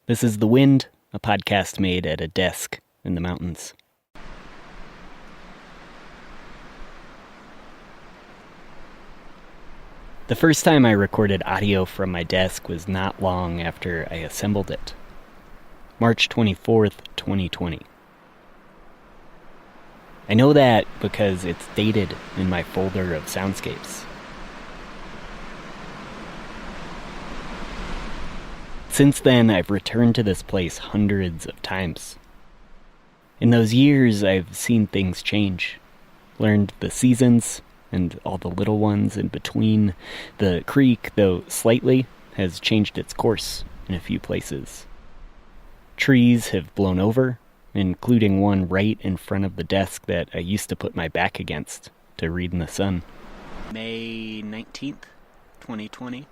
This is The Wind, a podcast made at a desk in the mountains. The first time I recorded audio from my desk was not long after I assembled it. March 24th, 2020. I know that because it's dated in my folder of soundscapes. Since then, I've returned to this place hundreds of times. In those years, I've seen things change. Learned the seasons and all the little ones in between. The creek, though slightly, has changed its course in a few places. Trees have blown over, including one right in front of the desk that I used to put my back against to read in the sun. May 19th, 2020.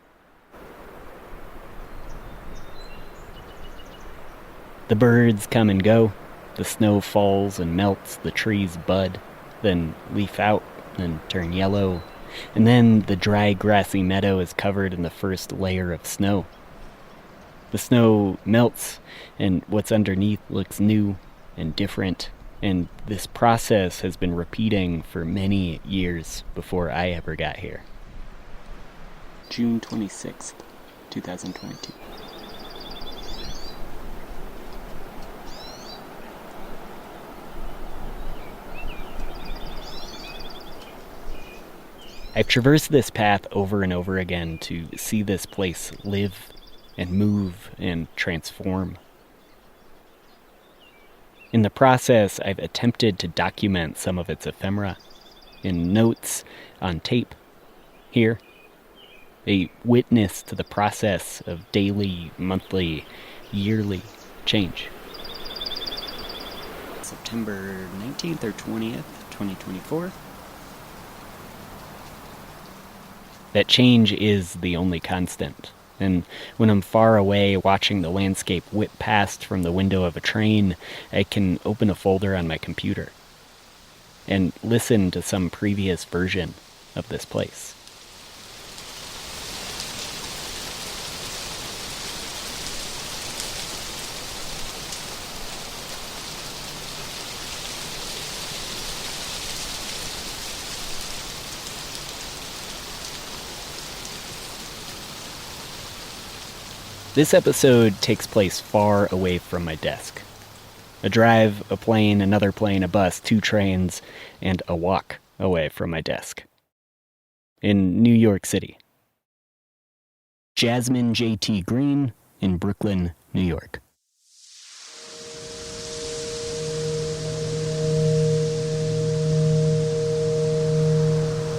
The birds come and go. The snow falls and melts, the trees bud, then leaf out and turn yellow, and then the dry grassy meadow is covered in the first layer of snow. The snow melts, and what's underneath looks new and different, and this process has been repeating for many years before I ever got here. June 26th, 2022. I've traversed this path over and over again to see this place live and move and transform. In the process, I've attempted to document some of its ephemera in notes, on tape, here, a witness to the process of daily, monthly, yearly change. September 19th or 20th, 2024. That change is the only constant, and when I'm far away watching the landscape whip past from the window of a train, I can open a folder on my computer and listen to some previous version of this place. This episode takes place far away from my desk. A drive, a plane, another plane, a bus, 2 trains, and a walk away from my desk. In New York City. Jazmine J.T. Green in Brooklyn, New York.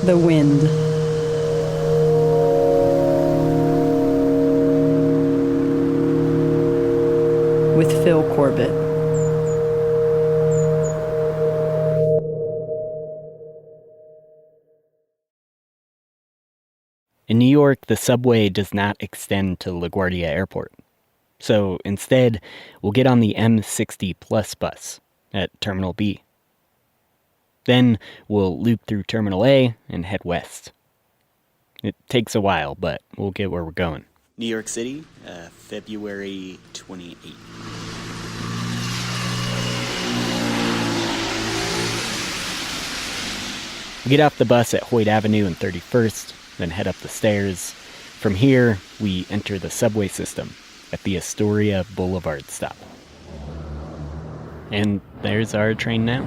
The Wind. With Phil Corbett. In New York, the subway does not extend to LaGuardia Airport. So instead, we'll get on the M60 Plus bus at Terminal B. Then we'll loop through Terminal A and head west. It takes a while, but we'll get where we're going. New York City, February 28th. We get off the bus at Hoyt Avenue and 31st, then head up the stairs. From here, we enter the subway system at the Astoria Boulevard stop. And there's our train now.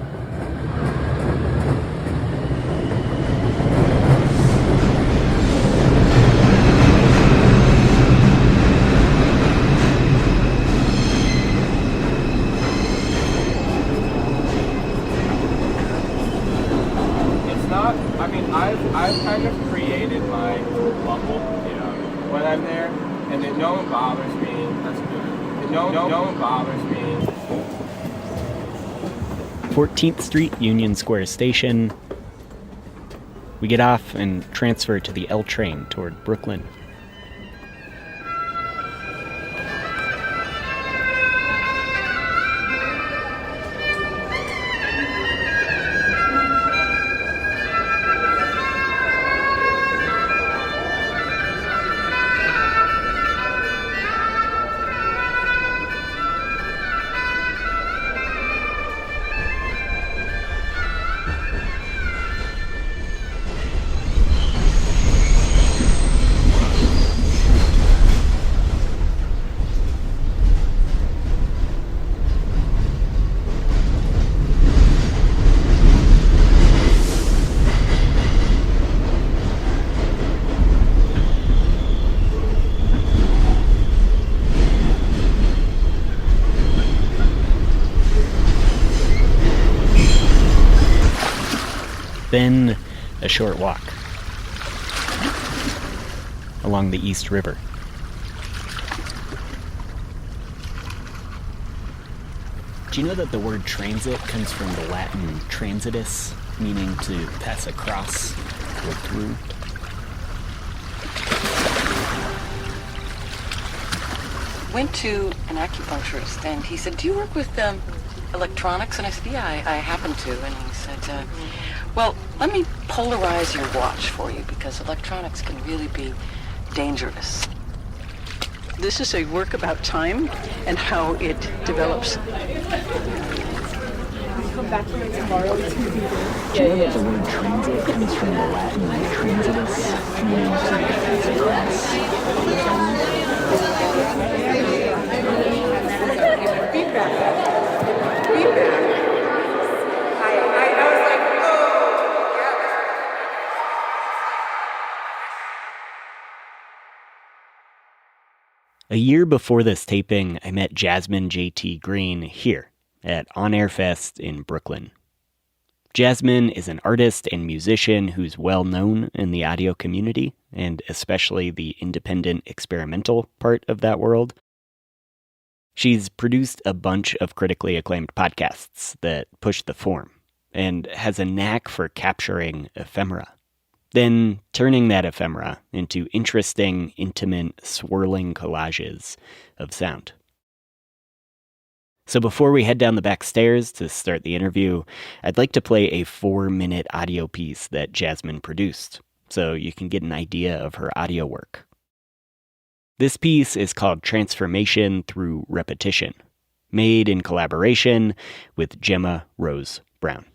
I've kind of created my bubble, when I'm there, and then no one bothers me. That's good. And no one bothers me. 14th Street, Union Square Station. We get off and transfer to the L train toward Brooklyn. then a short walk along the East River. Do you know that the word transit comes from the Latin transitus, meaning to pass across or through? Went to an acupuncturist, and he said, "Do you work with electronics?" And I said, "Yeah, I happen to." And he said, "Well, let me polarize your watch for you, because electronics can really be dangerous." This is a work about time and how it develops. Come back from it tomorrow. It's going to be there. Do you know that the word transit comes from the Latin transitus, meaning to pass across? A year before this taping, I met Jazmine J.T. Green here at On Air Fest in Brooklyn. Jazmine is an artist and musician who's well known in the audio community, and especially the independent experimental part of that world. She's produced a bunch of critically acclaimed podcasts that push the form, and has a knack for capturing ephemera, then turning that ephemera into interesting, intimate, swirling collages of sound. So before we head down the back stairs to start the interview, I'd like to play a 4-minute audio piece that Jazmine produced, so you can get an idea of her audio work. This piece is called Transformation Through Repetition, made in collaboration with Gemma Rose Brown.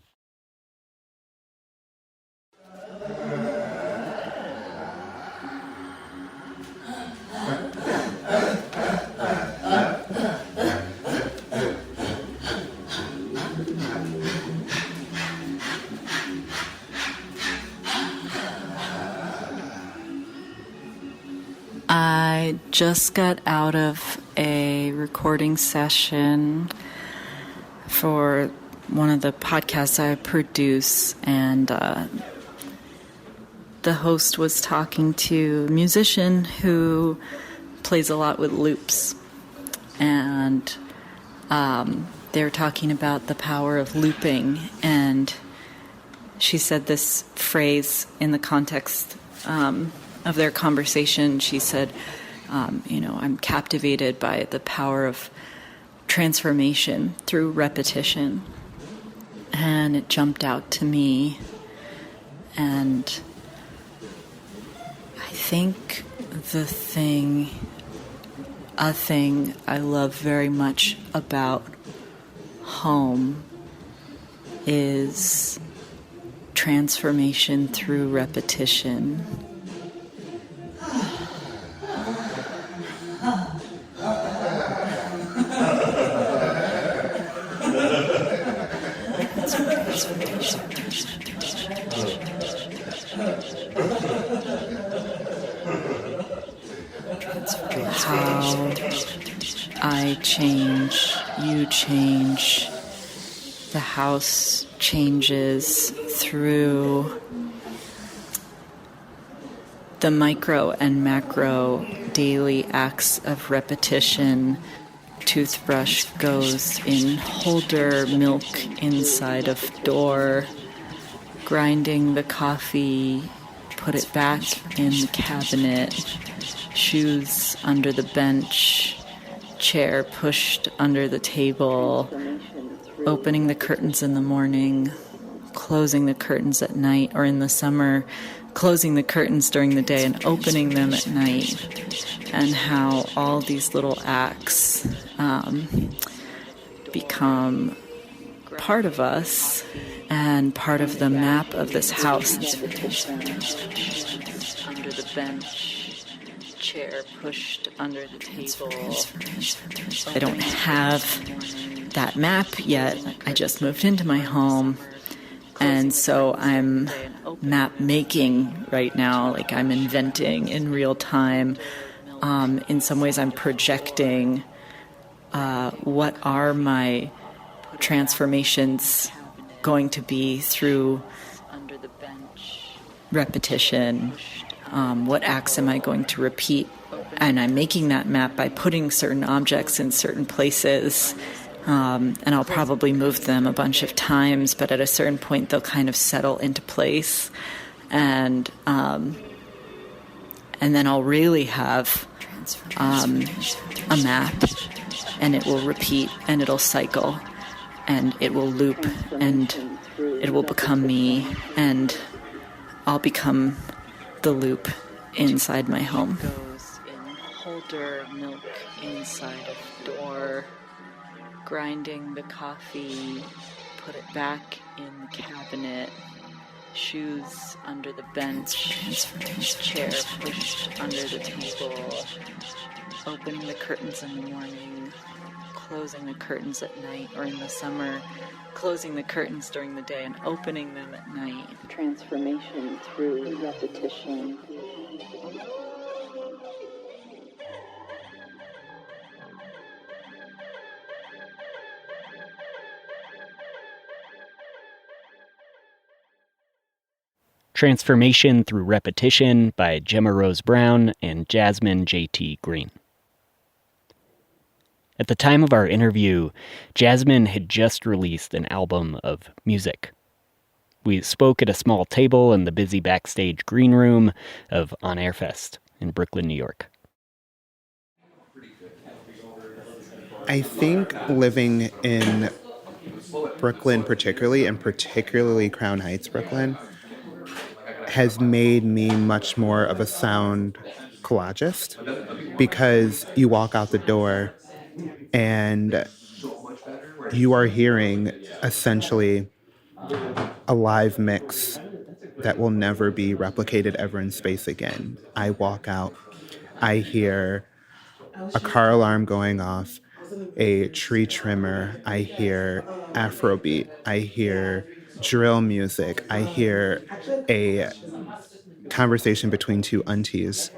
I just got out of a recording session for one of the podcasts I produce, and the host was talking to a musician who plays a lot with loops, and they were talking about the power of looping, and she said this phrase in the context of their conversation. She said, I'm captivated by the power of transformation through repetition. And it jumped out to me. And I think a thing I love very much about home is transformation through repetition. How I change, you change, the house changes through the micro and macro daily acts of repetition. Toothbrush goes in holder, milk inside of door, grinding the coffee, put it back in the cabinet, shoes under the bench, chair pushed under the table, opening the curtains in the morning, closing the curtains at night, or in the summer, closing the curtains during the day and opening them at night, and how all these little acts become part of us and part of the map of this house. Under the bench, chair pushed under the table. I don't have that map yet. I just moved into my home. And so I'm map making right now, like I'm inventing in real time. In some ways I'm projecting what are my transformations going to be through repetition. What acts am I going to repeat? And I'm making that map by putting certain objects in certain places. And I'll probably move them a bunch of times, but at a certain point they'll kind of settle into place. And then I'll really have a map, and it will repeat, and it'll cycle, and it will loop, and it will become me, and I'll become the loop inside my home. Goes in holder, milk inside of door, grinding the coffee, put it back in the cabinet, shoes under the bench, chair pushed under the table, opening the curtains in the morning, closing the curtains at night, or in the summer, closing the curtains during the day and opening them at night. Transformation through repetition. Transformation Through Repetition by Gemma Rose Brown and Jazmine J.T. Green. At the time of our interview, Jazmine had just released an album of music. We spoke at a small table in the busy backstage green room of On Air Fest in Brooklyn, New York. I think living in Brooklyn particularly, and particularly Crown Heights, Brooklyn, has made me much more of a sound collagist, because you walk out the door and you are hearing essentially a live mix that will never be replicated ever in space again. I walk out, I hear a car alarm going off, a tree trimmer, I hear Afrobeat, I hear drill music, I hear a conversation between two aunties,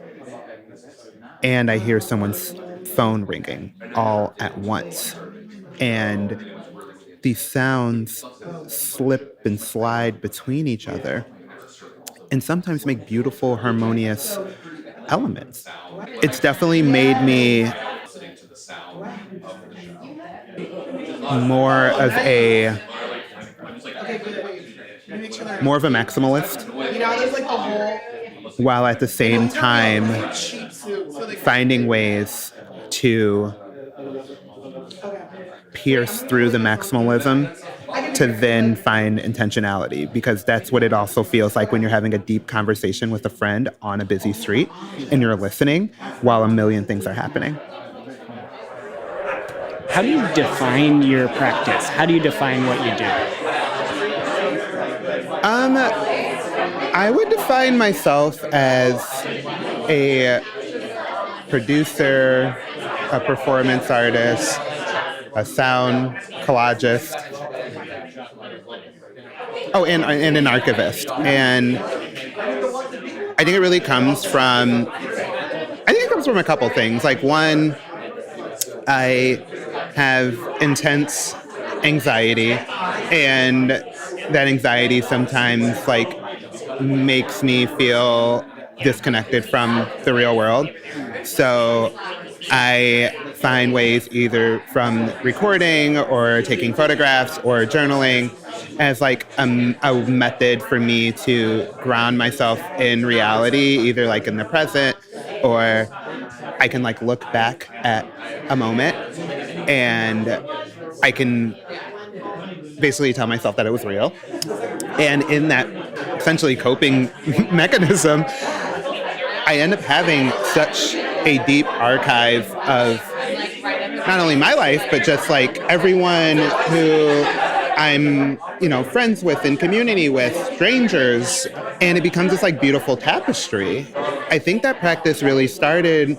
and I hear someone's phone ringing all at once. And these sounds slip and slide between each other and sometimes make beautiful, harmonious elements. It's definitely made me more of a maximalist, while at the same time finding ways to pierce through the maximalism to then find intentionality, because that's what it also feels like when you're having a deep conversation with a friend on a busy street and you're listening while a million things are happening. How do you define your practice? How do you define what you do? I would define myself as a producer, a performance artist, a sound collagist, and an archivist. And I think it really comes from, a couple things. Like, one, I have intense anxiety, and that anxiety sometimes makes me feel disconnected from the real world. So I find ways, either from recording or taking photographs or journaling, as a method for me to ground myself in reality, either in the present, or I can look back at a moment and I can basically tell myself that it was real. And in that essentially coping mechanism, I end up having such a deep archive of not only my life, but just everyone who I'm, friends with, in community with, strangers, and it becomes this beautiful tapestry. I think that practice really started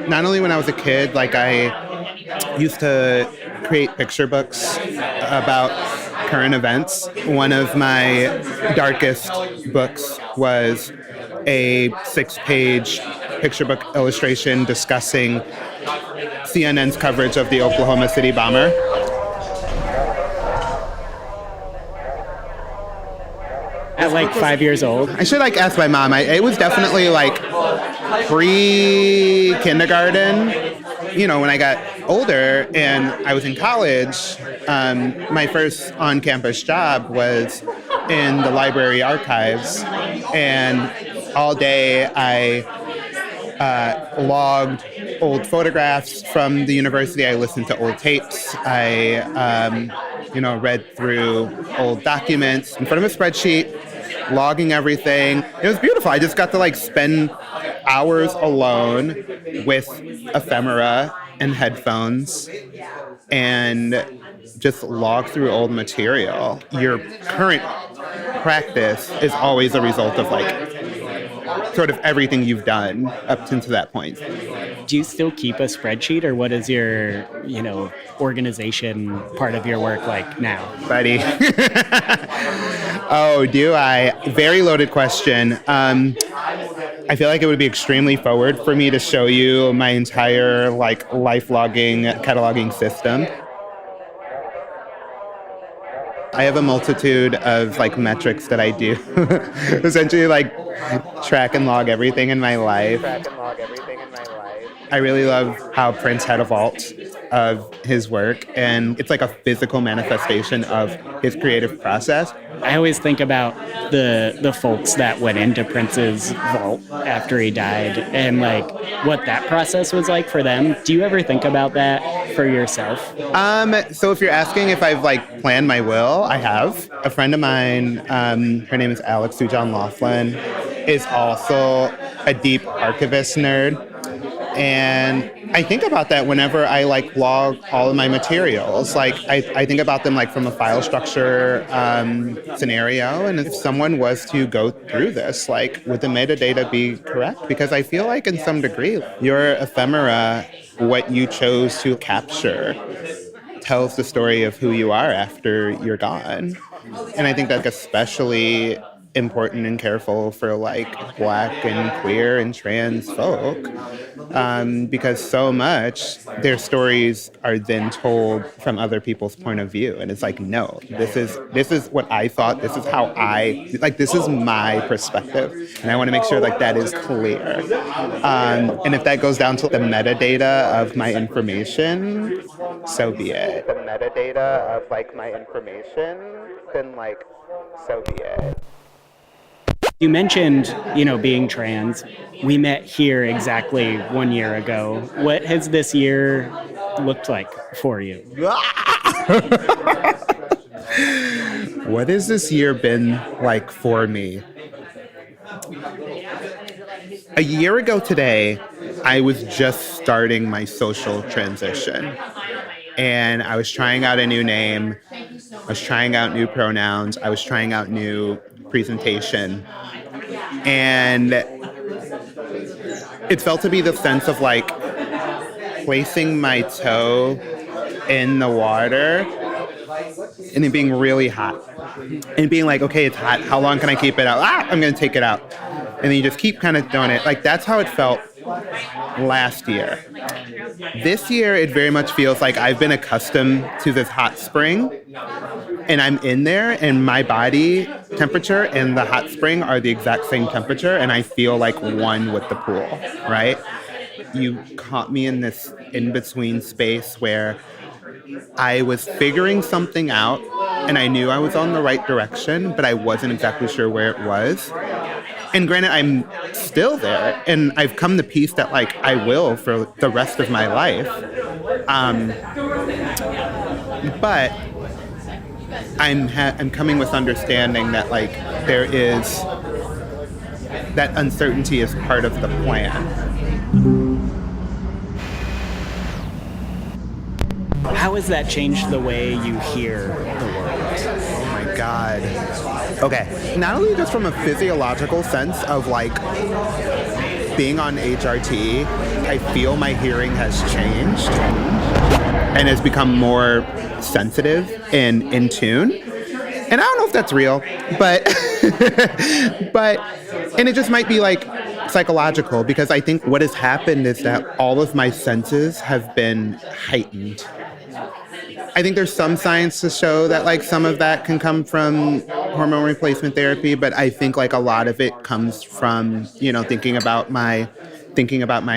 not only when I was a kid. I used to create picture books about current events. One of my darkest books was a 6-page picture book illustration discussing CNN's coverage of the Oklahoma City bomber. At like 5 years old? I should like ask my mom. It was definitely like pre-kindergarten. You know, when I got older and I was in college, my first on-campus job was in the library archives, and all day I logged old photographs from the university. I listened to old tapes. I, read through old documents in front of a spreadsheet, logging everything. It was beautiful. I just got to like spend hours alone with ephemera and headphones and just log through old material. Your current practice is always a result of like sort of everything you've done up to that point. Do you still keep a spreadsheet, or what is your, organization part of your work like now? Buddy. Oh, do I? Very loaded question. I feel like it would be extremely forward for me to show you my entire life logging, cataloging system. I have a multitude of metrics that I do. Essentially track and log everything in my life. I really love how Prince had a vault of his work, and it's like a physical manifestation of his creative process. I always think about the folks that went into Prince's vault after he died and what that process was like for them. Do you ever think about that for yourself? So if you're asking if I've planned my will, I have. A friend of mine, her name is Alex Sujan Laughlin, is also a deep archivist nerd. And I think about that whenever I log all of my materials. I think about them from a file structure scenario. And if someone was to go through this, would the metadata be correct? Because I feel in some degree, your ephemera, what you chose to capture, tells the story of who you are after you're gone. And I think that's especially important and careful for Black and queer and trans folk, because so much their stories are then told from other people's point of view, and it's no, this is what I thought, this is how this is my perspective, and I want to make sure that is clear, and if that goes down to the metadata of my information, so be it. The metadata of my information, then so be it. You mentioned, being trans. We met here exactly 1 year ago. What has this year looked like for you? What has this year been like for me? A year ago today, I was just starting my social transition. And I was trying out a new name. I was trying out new pronouns. I was trying out new presentation. And it felt to be the sense of placing my toe in the water and it being really hot. And being okay, it's hot. How long can I keep it out? I'm going to take it out. And then you just keep kind of doing it. That's how it felt last year. This year, it very much feels like I've been accustomed to this hot spring, and I'm in there, and my body temperature and the hot spring are the exact same temperature, and I feel one with the pool, right? You caught me in this in-between space where I was figuring something out, and I knew I was on the right direction, but I wasn't exactly sure where it was. And granted, I'm still there, and I've come to peace that I will for the rest of my life. But I'm coming with understanding that there is that uncertainty is part of the plan. How has that changed the way you hear the world? Oh my God. Okay. Not only just from a physiological sense of being on HRT, I feel my hearing has changed and has become more sensitive and in tune. And I don't know if that's real, but and it just might be psychological, because I think what has happened is that all of my senses have been heightened. I think there's some science to show that some of that can come from hormone replacement therapy, but I think like a lot of it comes from, thinking about my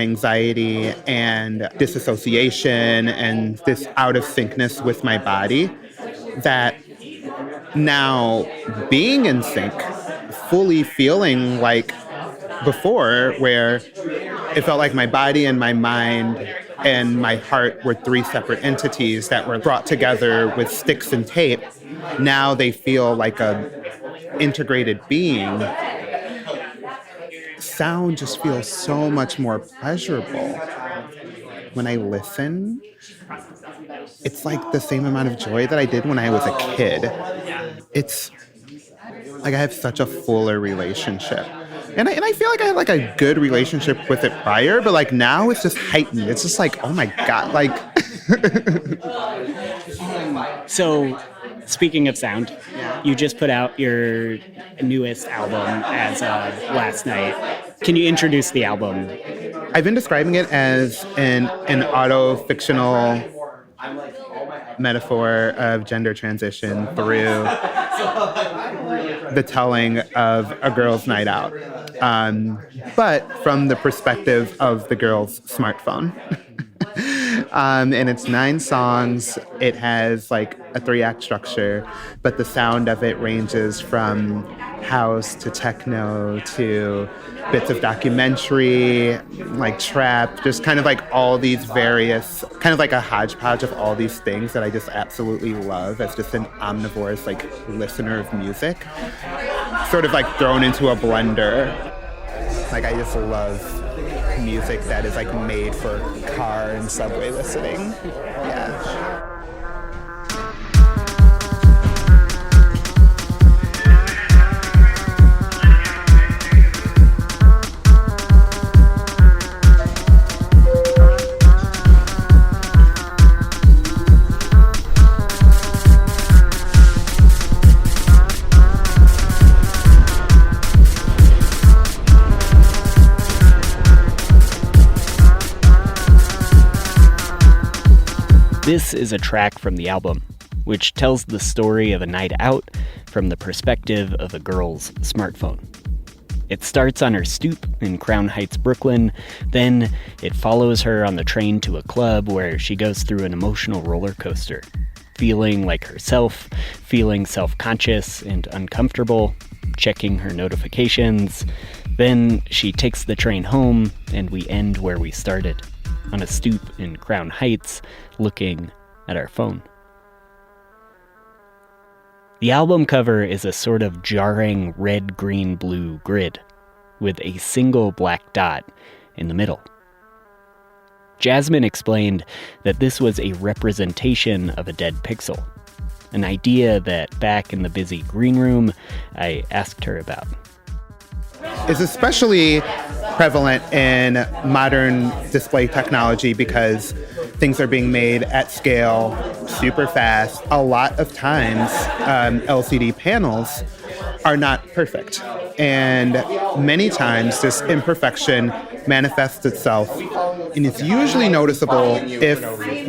anxiety and disassociation and this out of syncness with my body, that now being in sync, fully feeling like before, where it felt like my body and my mind and my heart were three separate entities that were brought together with sticks and tape. Now they feel like a integrated being. Sound just feels so much more pleasurable. When I listen, it's like the same amount of joy that I did when I was a kid. It's like I have such a fuller relationship. And I feel like I had like a good relationship with it prior, but like now it's just heightened. It's just like, oh my God, like. So, speaking of sound, you just put out your newest album as of last night. Can you introduce the album? I've been describing it as an auto-fictional metaphor of gender transition through the telling of a girl's night out, but from the perspective of the girl's smartphone. And it's 9 songs. It has like a 3-act structure, but the sound of it ranges from house to techno to bits of documentary, like trap, just kind of like all these various, kind of like a hodgepodge of all these things that I just absolutely love as just an omnivorous like listener of music, sort of like thrown into a blender. Like I just love music that is like made for car and subway listening. Yeah. This is a track from the album, which tells the story of a night out from the perspective of a girl's smartphone. It starts on her stoop in Crown Heights, Brooklyn. Then it follows her on the train to a club where she goes through an emotional roller coaster, feeling like herself, feeling self-conscious and uncomfortable, checking her notifications. Then she takes the train home, and we end where we started, on a stoop in Crown Heights, looking at our phone. The album cover is a sort of jarring red, green, blue grid with a single black dot in the middle. Jazmine explained that this was a representation of a dead pixel, an idea that back in the busy green room I asked her about. Is especially prevalent in modern display technology because things are being made at scale, super fast. A lot of times, LCD panels are not perfect. And many times, this imperfection manifests itself, and it's usually noticeable if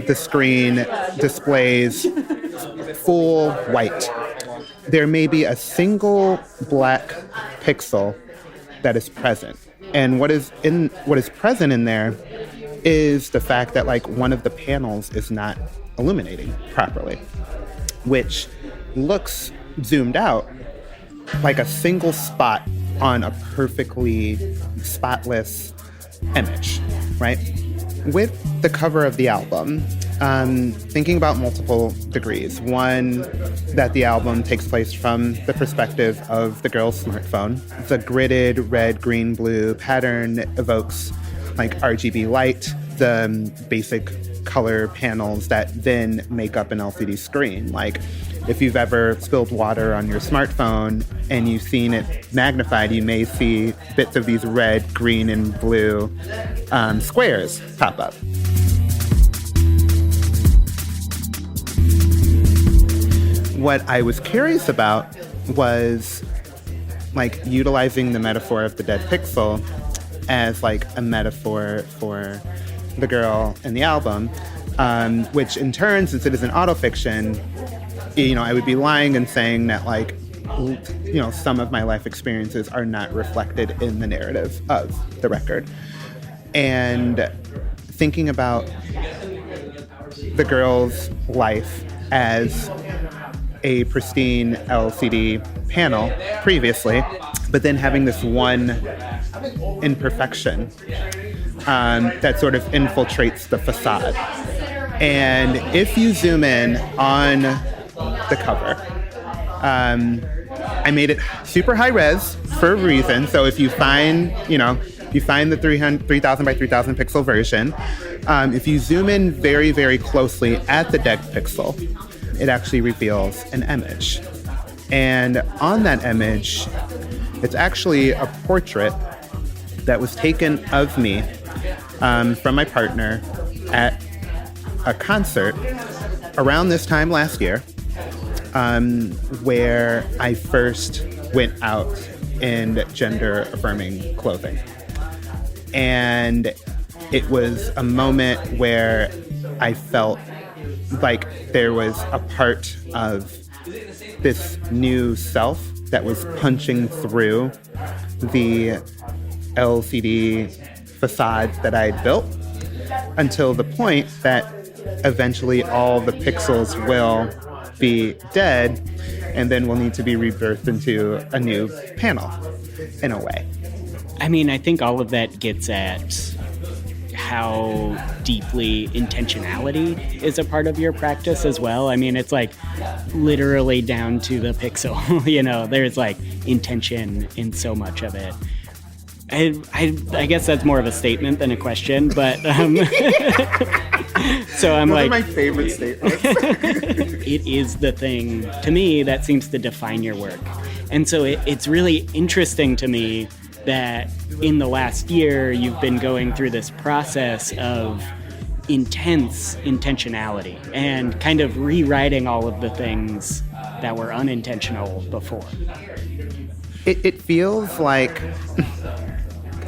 the screen displays full white. There may be a single black pixel that is present. And what is present in there is the fact that like one of the panels is not illuminating properly, which looks zoomed out like a single spot on a perfectly spotless image, right? With the cover of the album, thinking about multiple degrees. One, that the album takes place from the perspective of the girl's smartphone. The gridded red, green, blue pattern evokes like RGB light, the basic color panels that then make up an LCD screen. Like if you've ever spilled water on your smartphone and you've seen it magnified, you may see bits of these red, green, and blue squares pop up. What I was curious about was like utilizing the metaphor of the dead pixel as like a metaphor for the girl in the album, which in turn, since it is an autofiction, I would be lying and saying that like some of my life experiences are not reflected in the narrative of the record. And thinking about the girl's life as a pristine LCD panel previously, but then having this one imperfection that sort of infiltrates the facade. And if you zoom in on the cover, I made it super high res for a reason. So if you find, the 3000 by 3000 pixel version, if you zoom in very, very closely at the dead pixel, it actually reveals an image. And on that image, it's actually a portrait that was taken of me from my partner at a concert around this time last year, where I first went out in gender-affirming clothing. And it was a moment where I felt like there was a part of this new self that was punching through the LCD facade that I'd built, until the point that eventually all the pixels will be dead, and then we'll need to be rebirthed into a new panel, in a way. I mean, I think all of that gets at how deeply intentionality is a part of your practice as well. I mean, it's like literally down to the pixel, there's like intention in so much of it. I guess that's more of a statement than a question, but so I'm Those like, are my favorite statements. it is the thing to me that seems to define your work. And so it's really interesting to me that in the last year you've been going through this process of intense intentionality and kind of rewriting all of the things that were unintentional before. It feels like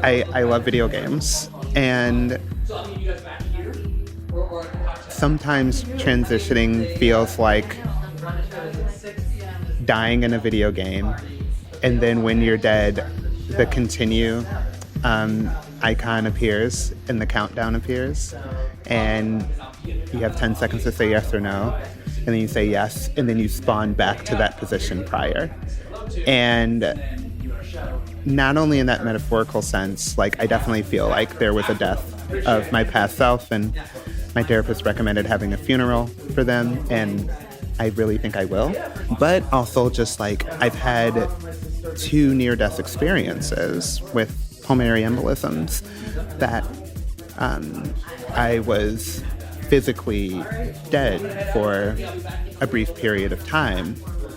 I love video games, and sometimes transitioning feels like dying in a video game, and then when you're dead, the continue icon appears and the countdown appears, and you have 10 seconds to say yes or no, and then you say yes, and then you spawn back to that position prior. And not only in that metaphorical sense, like I definitely feel like there was a death of my past self, and my therapist recommended having a funeral for them, and I really think I will. But also just like I've had 2 near-death experiences with pulmonary embolisms that I was physically dead for a brief period of time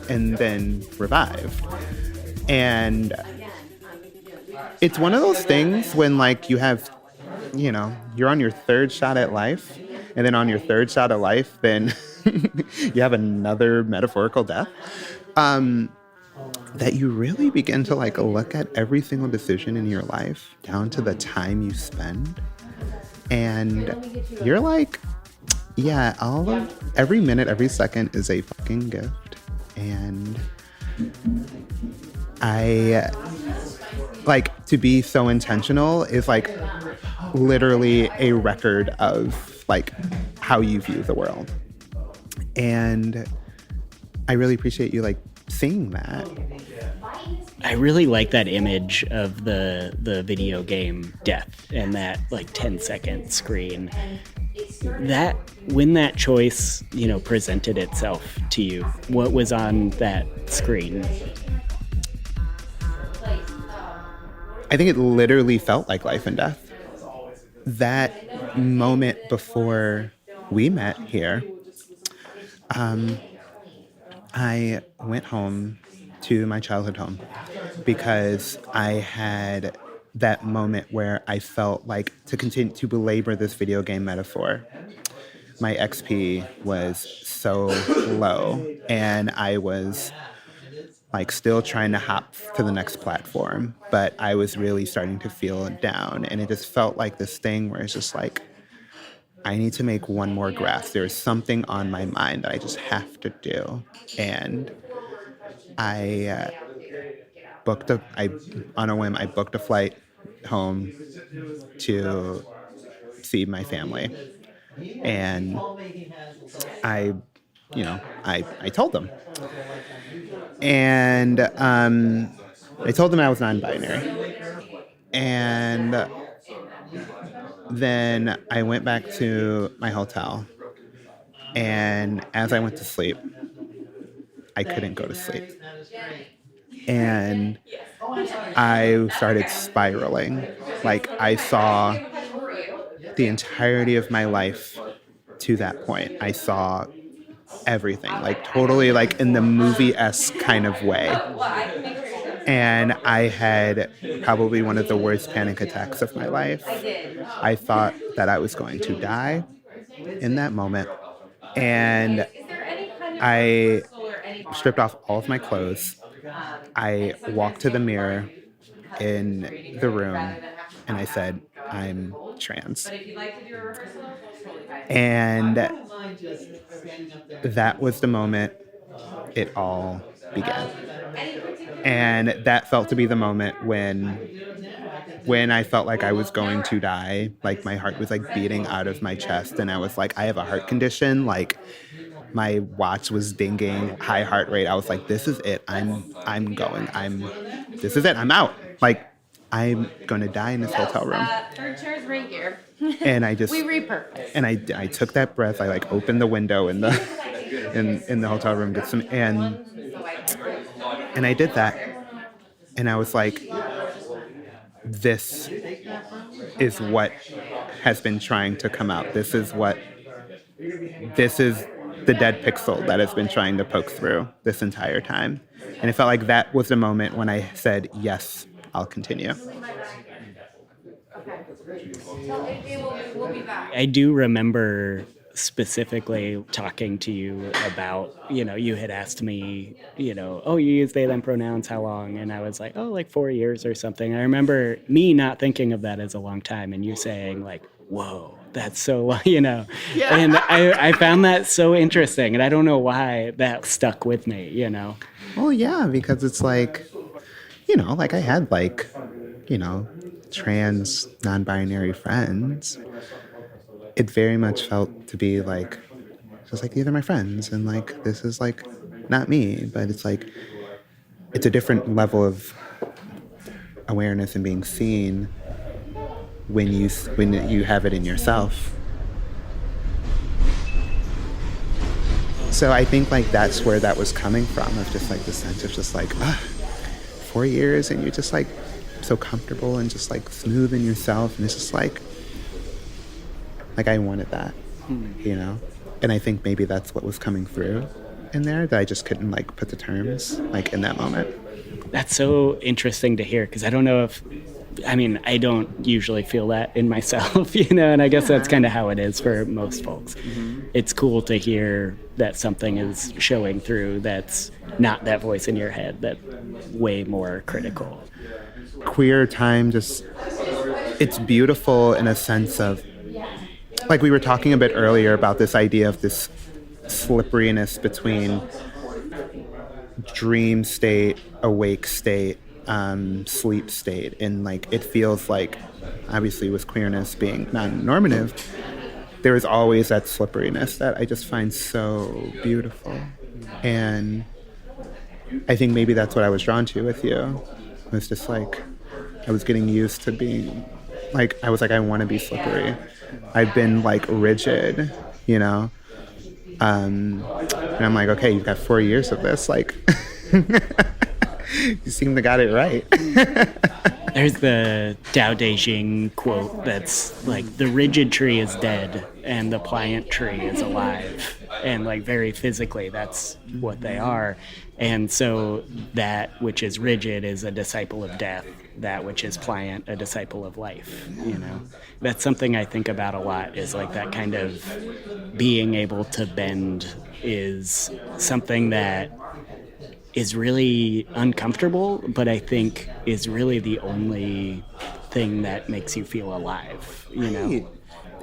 and then revived. And it's one of those things when like you have, you're on your 3rd shot at life, and then on your 3rd shot at life, then you have another metaphorical death. That you really begin to like look at every single decision in your life down to the time you spend. And you're like, yeah, every minute, every second is a fucking gift. And I like to be so intentional is like literally a record of like how you view the world. And I really appreciate you like seeing that. I really like that image of the video game death and that like 10-second screen. That when that choice, presented itself to you, what was on that screen? I think it literally felt like life and death. That moment before we met here, I went home to my childhood home because I had that moment where I felt like, to continue to belabor this video game metaphor, my XP was so low and I was like still trying to hop to the next platform, but I was really starting to feel down, and it just felt like this thing where it's just like, I need to make one more graph. There's something on my mind that I just have to do. And I on a whim, I booked a flight home to see my family. And I, I told them. And I told them I was non-binary. And then I went back to my hotel. And as I went to sleep, I couldn't go to sleep. And I started spiraling. Like, I saw the entirety of my life to that point. I saw everything, like totally like in the movie-esque kind of way. And I had probably one of the worst panic attacks of my life. I thought that I was going to die in that moment. And I stripped off all of my clothes. I walked to the mirror in the room and I said, I'm trans. And that was the moment it all began. And that felt to be the moment when I felt like I was going to die, like my heart was like beating out of my chest and I was like, I have a heart condition, like my watch was dinging, high heart rate. I was like, this is it. This is it. I'm out. Like, I'm going to die in this hotel room. Third chair's right here. And I just, We repurposed. and I took that breath. I like opened the window in the hotel room, get some, and I did that. And I was like, this is what has been trying to come out. This is the dead pixel that has been trying to poke through this entire time. And it felt like that was the moment when I said, yes, I'll continue. I do remember specifically talking to you about, you had asked me, oh, you use they, them pronouns, how long? And I was like, oh, like 4 years or something. I remember me not thinking of that as a long time and you saying like, whoa, that's so long, Yeah. And I found that so interesting. And I don't know why that stuck with me, Well, yeah, because it's like, like I had like, trans non-binary friends. It very much felt to be like, just like these are my friends. And like, this is like not me, but it's like, it's a different level of awareness and being seen when you have it in yourself. So I think like that's where that was coming from, of just like the sense of just like 4 years and you're just like so comfortable and just like smooth in yourself, and it's just like I wanted that, and I think maybe that's what was coming through in there that I just couldn't like put the terms like in that moment. That's so interesting to hear, because I don't know if, I don't usually feel that in myself, and I guess that's kind of how it is for most folks. Mm-hmm. It's cool to hear that something is showing through that's not that voice in your head, that's way more critical. Queer time it's beautiful in a sense of, like we were talking a bit earlier about this idea of this slipperiness between dream state, awake state, sleep state. And like, it feels like, obviously with queerness being non-normative, there is always that slipperiness that I just find so beautiful. And I think maybe that's what I was drawn to with you. It was just like, I was getting used to being like, I was like, I want to be slippery. I've been like rigid, and I'm like, okay, you've got 4 years of this, like, you seem to got it right. There's the Tao Te Ching quote that's like, the rigid tree is dead and the pliant tree is alive. And like, very physically, that's what they are. And so that which is rigid is a disciple of death. That which is pliant, a disciple of life, That's something I think about a lot, is like that kind of being able to bend is something that is really uncomfortable, but I think is really the only thing that makes you feel alive, Right.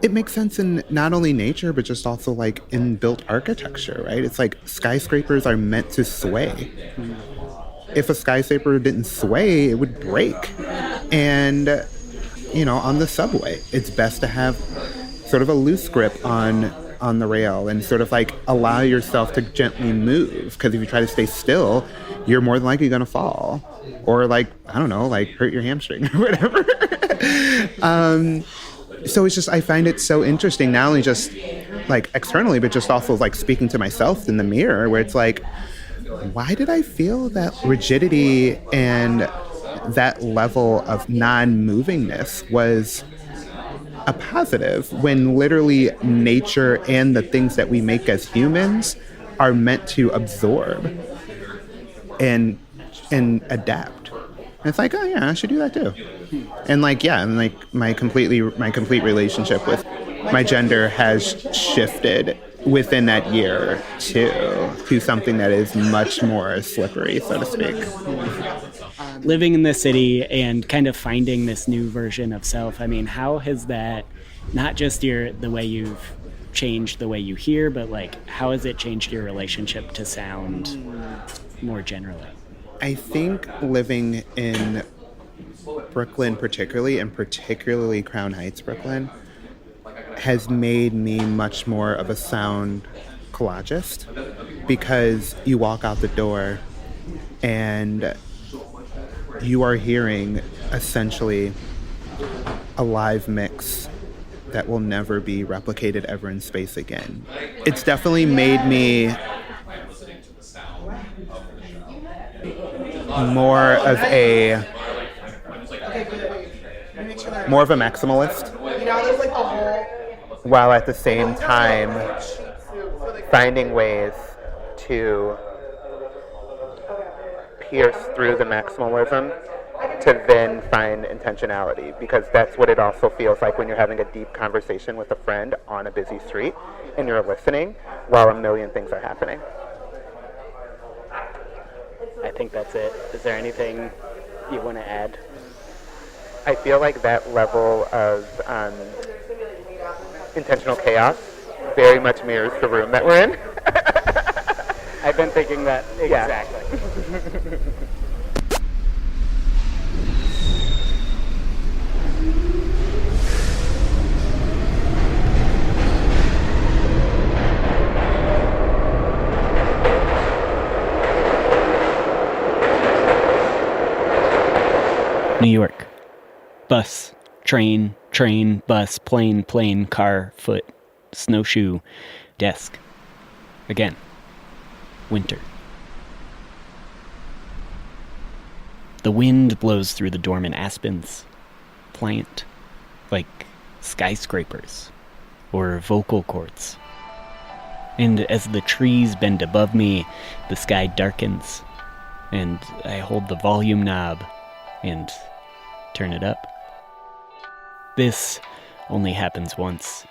it makes sense in not only nature, but just also like in built architecture, right? It's like skyscrapers are meant to sway. If a skyscraper didn't sway, it would break. And, you know, on the subway, it's best to have sort of a loose grip on the rail and sort of like allow yourself to gently move. Because if you try to stay still, you're more than likely going to fall. Or like, I don't know, like hurt your hamstring or whatever. So it's just, I find it so interesting, not only just like externally, but just also like speaking to myself in the mirror, where it's like, why did I feel that rigidity and that level of non-movingness was a positive when literally nature and the things that we make as humans are meant to absorb and adapt. And it's like, oh yeah, I should do that too. And like, yeah, and like my complete relationship with my gender has shifted within that year to something that is much more slippery, so to speak. Living in the city and kind of finding this new version of self, I mean, how has that, not just the way you've changed the way you hear, but like how has it changed your relationship to sound more generally? I think living in Brooklyn particularly Crown Heights, Brooklyn, has made me much more of a sound collagist, because you walk out the door and you are hearing essentially a live mix that will never be replicated ever in space again. It's definitely made me more of a maximalist, while at the same time finding ways to pierce through the maximalism to then find intentionality, because that's what it also feels like when you're having a deep conversation with a friend on a busy street and you're listening while a million things are happening. I think that's it. Is there anything you want to add? I feel like that level of intentional chaos very much mirrors the room that we're in. I've been thinking that exactly. Yeah. New York. Bus, train, bus, plane, car, foot, snowshoe, desk. Again. Winter. The wind blows through the dormant aspens, pliant, like skyscrapers or vocal cords. And as the trees bend above me, the sky darkens, and I hold the volume knob and turn it up. This only happens once,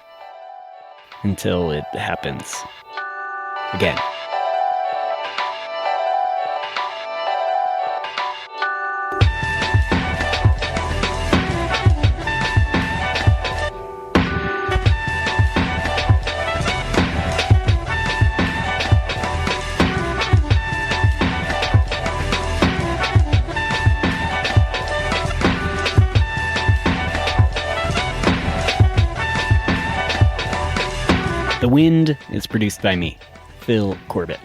until it happens again. The Wind is produced by me, Phil Corbett.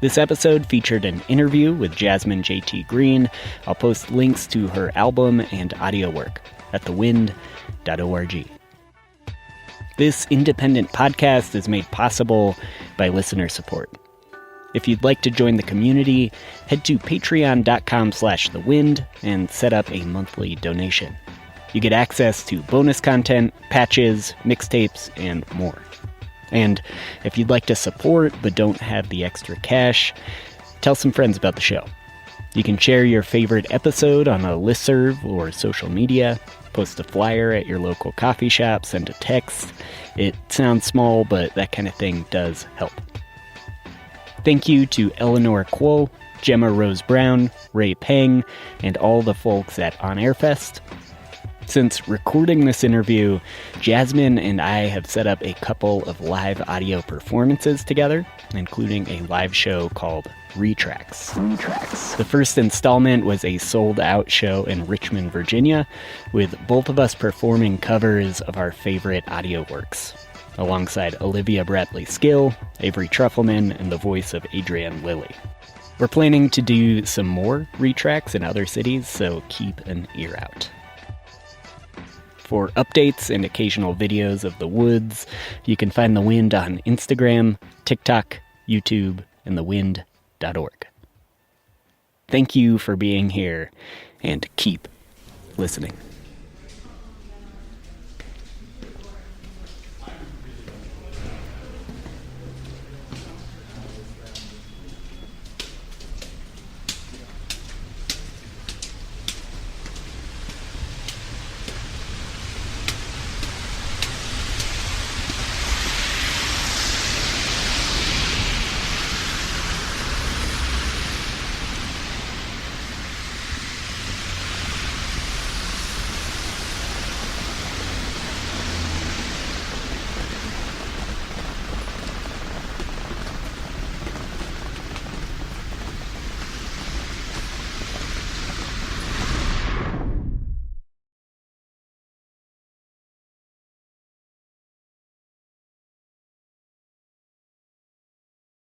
This episode featured an interview with Jazmine J.T. Green. I'll post links to her album and audio work at thewind.org. This independent podcast is made possible by listener support. If you'd like to join the community, head to patreon.com/thewind and set up a monthly donation. You get access to bonus content, patches, mixtapes, and more. And if you'd like to support but don't have the extra cash, tell some friends about the show. You can share your favorite episode on a listserv or social media, post a flyer at your local coffee shop, send a text. It sounds small, but that kind of thing does help. Thank you to Eleanor Kuo, Gemma Rose Brown, Ray Peng, and all the folks at On Air Fest. Since recording this interview, Jazmine and I have set up a couple of live audio performances together, including a live show called Retracts. The first installment was a sold-out show in Richmond, Virginia, with both of us performing covers of our favorite audio works, alongside Olivia Bradley-Skill, Avery Trufelman, and the voice of Adrienne Lilly. We're planning to do some more Retracts in other cities, so keep an ear out. For updates and occasional videos of the woods, you can find The Wind on Instagram, TikTok, YouTube, and thewind.org. Thank you for being here, and keep listening.